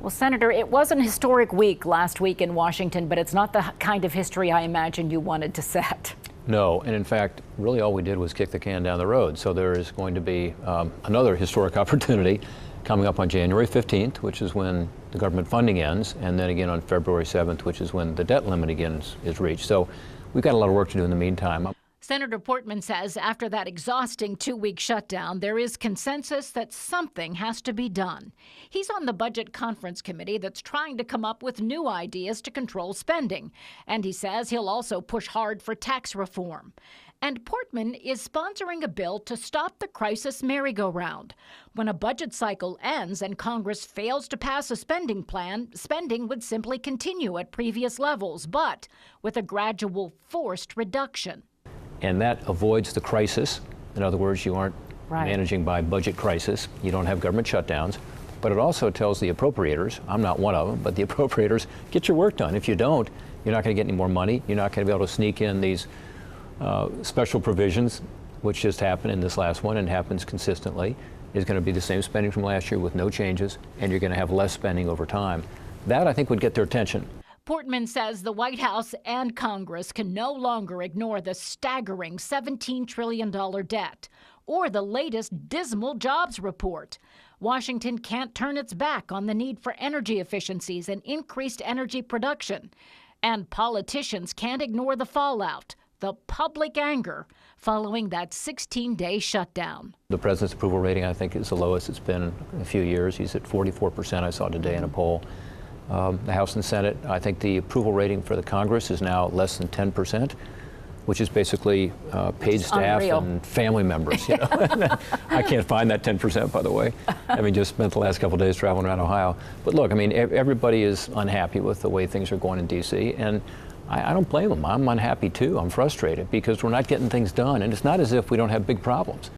Well, Senator, it was an historic week last week in Washington, but it's not the kind of history I imagined you wanted to set. No, and in fact, really all we did was kick the can down the road. So there is going to be another historic opportunity coming up on January 15th, which is when the government funding ends, and then again on February 7th, which is when the debt limit again is reached. So we've got a lot of work to do in the meantime. Senator Portman says after that exhausting two-week shutdown, there is consensus that something has to be done. He's on the Budget Conference Committee that's trying to come up with new ideas to control spending. And he says he'll also push hard for tax reform. And Portman is sponsoring a bill to stop the crisis merry-go-round. When a budget cycle ends and Congress fails to pass a spending plan, spending would simply continue at previous levels, but with a gradual forced reduction. And that avoids the crisis. In other words, you aren't managing by budget crisis. You don't have government shutdowns. But it also tells the appropriators, I'm not one of them, but the appropriators, get your work done. If you don't, you're not going to get any more money. You're not going to be able to sneak in these special provisions, which just happened in this last one and happens consistently. Is going to be the same spending from last year with no changes, and you're going to have less spending over time. That, I think, would get their attention. Portman says the White House and Congress can no longer ignore the staggering $17 trillion debt or the latest dismal jobs report. Washington can't turn its back on the need for energy efficiencies and increased energy production. And politicians can't ignore the fallout, the public anger following that 16-day shutdown. The president's approval rating, I think, is the lowest it's been in a few years. He's at 44%, I saw today in a poll. The House and Senate, I think the approval rating for the Congress is now less than 10%, which is basically paid staff and family members. You know? I can't find that 10%, by the way. Having just spent the last couple of days traveling around Ohio. But look, I mean, everybody is unhappy with the way things are going in D.C., and I don't blame them. I'm unhappy too. I'm frustrated because we're not getting things done, and it's not as if we don't have big problems.